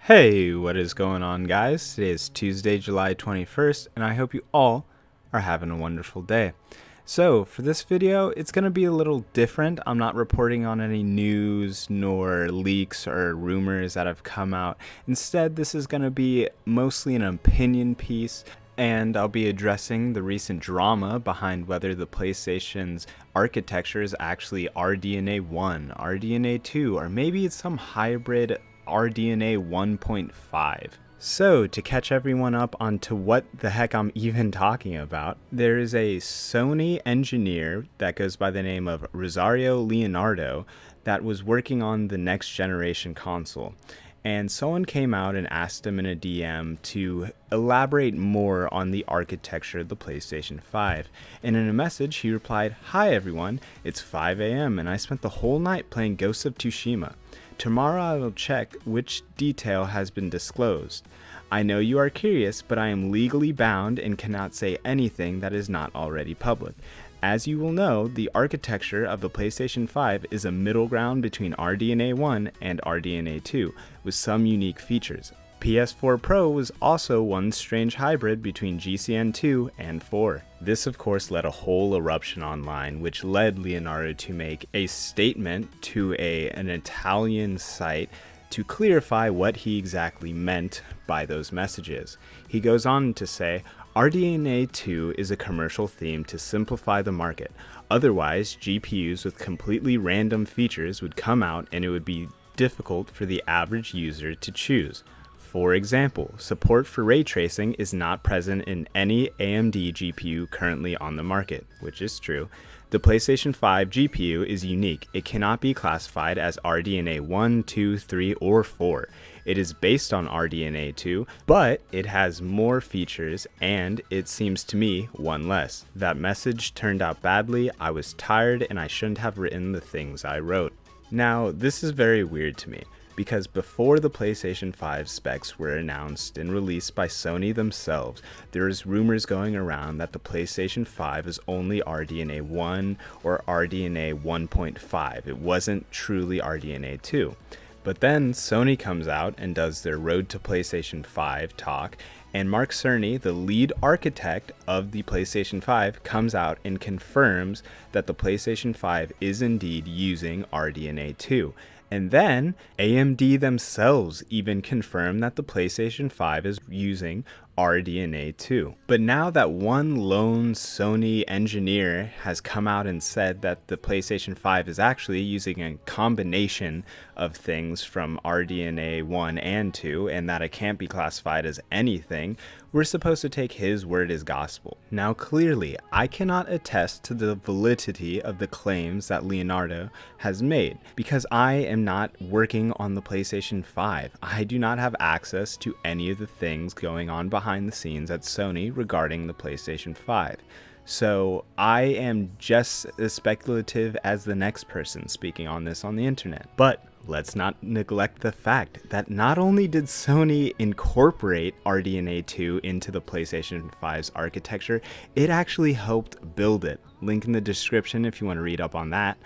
Hey, what is going on, guys? Today is Tuesday, July 21st, and I hope you all are having a wonderful day. So, for this video, it's going to be a little different. I'm not reporting on any news nor leaks or rumors that have come out. Instead, this is going to be mostly an opinion piece, and I'll be addressing the recent drama behind whether the PlayStation's architecture is actually RDNA 1, RDNA 2, or maybe it's some hybrid RDNA 1.5. So, to catch everyone up onto what the heck I'm even talking about, there is a Sony engineer that goes by the name of Rosario Leonardo that was working on the next generation console. And someone came out and asked him in a DM to elaborate more on the architecture of the PlayStation 5. And in a message, he replied, "Hi everyone, it's 5 a.m. and I spent the whole night playing Ghost of Tsushima. Tomorrow I will check which detail has been disclosed. I know you are curious, but I am legally bound and cannot say anything that is not already public. As you will know, the architecture of the PlayStation 5 is a middle ground between RDNA 1 and RDNA 2, with some unique features. PS4 Pro was also one strange hybrid between GCN 2 and 4. This of course led a whole eruption online, which led Leonardo to make a statement to an Italian site to clarify what he exactly meant by those messages. He goes on to say, RDNA 2 is a commercial theme to simplify the market. Otherwise, GPUs with completely random features would come out and it would be difficult for the average user to choose. For example, support for ray tracing is not present in any AMD GPU currently on the market, which is true. The PlayStation 5 GPU is unique. It cannot be classified as RDNA 1, 2, 3, or 4. It is based on RDNA 2, but it has more features and, it seems to me, one less. That message turned out badly, I was tired, and I shouldn't have written the things I wrote." Now, this is very weird to me, because before the PlayStation 5 specs were announced and released by Sony themselves, there was rumors going around that the PlayStation 5 is only RDNA 1 or RDNA 1.5. It wasn't truly RDNA 2. But then Sony comes out and does their Road to PlayStation 5 talk, and Mark Cerny, the lead architect of the PlayStation 5, comes out and confirms that the PlayStation 5 is indeed using RDNA 2. And then AMD themselves even confirmed that the PlayStation 5 is using RDNA 2. But now that one lone Sony engineer has come out and said that the PlayStation 5 is actually using a combination of things from RDNA 1 and 2, and that it can't be classified as anything, we're supposed to take his word as gospel. Now clearly, I cannot attest to the validity of the claims that Leonardo has made, because I am not working on the PlayStation 5. I do not have access to any of the things going on behind the scenes at Sony regarding the PlayStation 5. So I am just as speculative as the next person speaking on this on the internet. But let's not neglect the fact that not only did Sony incorporate RDNA 2 into the PlayStation 5's architecture, it actually helped build it. Link in the description if you want to read up on that.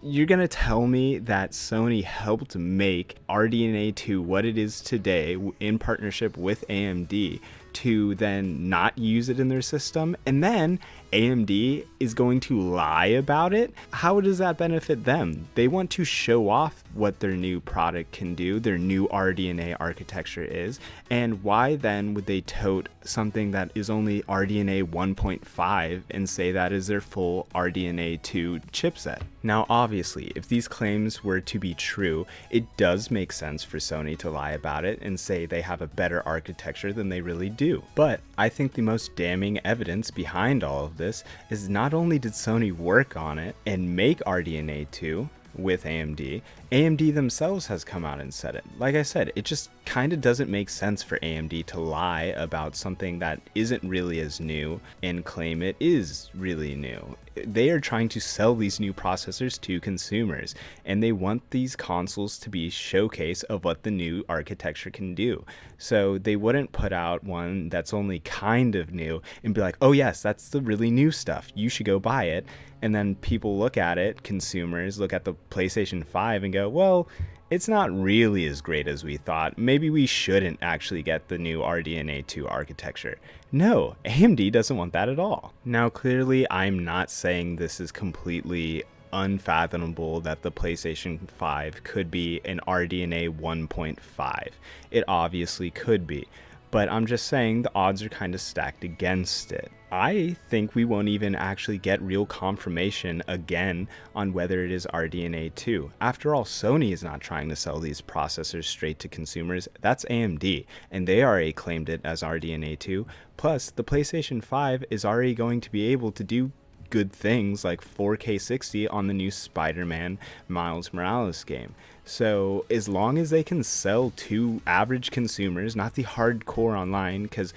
You're going to tell me that Sony helped make RDNA 2 what it is today in partnership with AMD to then not use it in their system, and then AMD is going to lie about it? How does that benefit them? They want to show off what their new product can do, their new RDNA architecture is, and why then would they tote something that is only RDNA 1.5 and say that is their full RDNA 2 chipset? Now obviously, if these claims were to be true, it does make sense for Sony to lie about it and say they have a better architecture than they really do. But I think the most damning evidence behind all of this is not only did Sony work on it and make RDNA 2 with AMD, AMD themselves has come out and said it. Like I said, it just kind of doesn't make sense for AMD to lie about something that isn't really as new and claim it is really new. They are trying to sell these new processors to consumers, and they want these consoles to be a showcase of what the new architecture can do. So they wouldn't put out one that's only kind of new and be like, oh yes, that's the really new stuff, you should go buy it. And then people look at it, consumers look at the PlayStation 5 and go, well, it's not really as great as we thought. Maybe we shouldn't actually get the new RDNA 2 architecture. No, AMD doesn't want that at all. Now, clearly, I'm not saying this is completely unfathomable that the PlayStation 5 could be an RDNA 1.5. It obviously could be, but I'm just saying the odds are kind of stacked against it. I think we won't even actually get real confirmation again on whether it is RDNA 2. After all, Sony is not trying to sell these processors straight to consumers. That's AMD, and they already claimed it as RDNA 2. Plus, the PlayStation 5 is already going to be able to do good things like 4K 60 on the new Spider-Man Miles Morales game. So as long as they can sell to average consumers, not the hardcore online, because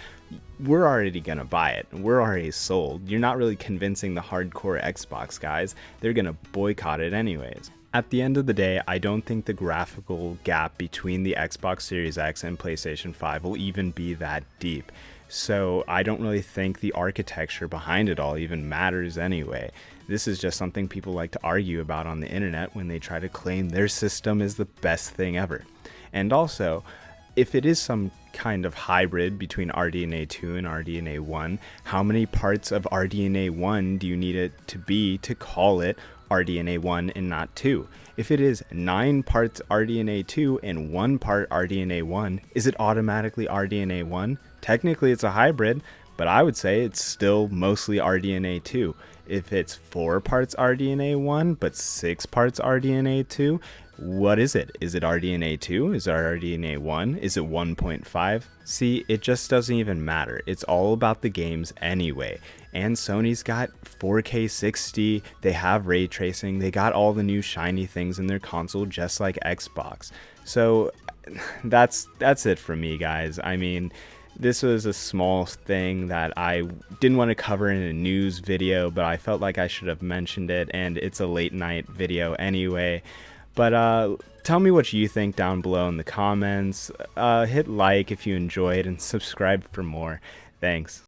we're already gonna buy it, we're already sold. You're not really convincing the hardcore Xbox guys. They're gonna boycott it anyways. At the end of the day, I don't think the graphical gap between the Xbox Series X and PlayStation 5 will even be that deep. So I don't really think the architecture behind it all even matters anyway. This is just something people like to argue about on the internet when they try to claim their system is the best thing ever. And also, if it is some kind of hybrid between RDNA 2 and RDNA 1, how many parts of RDNA 1 do you need it to be to call it RDNA 1 and not 2? If it is 9 parts RDNA 2 and 1 part RDNA 1, is it automatically RDNA 1? Technically it's a hybrid, but I would say it's still mostly RDNA 2. If it's 4 parts RDNA 1 but 6 parts RDNA 2, what is it? Is it RDNA 2? Is it RDNA 1? Is it 1.5? See, it just doesn't even matter. It's all about the games anyway. And Sony's got 4K 60, they have ray tracing, they got all the new shiny things in their console just like Xbox. So that's it for me, guys. I mean, this was a small thing that I didn't want to cover in a news video, but I felt like I should have mentioned it, and it's a late night video anyway. But tell me what you think down below in the comments. Hit like if you enjoyed and subscribe for more. Thanks.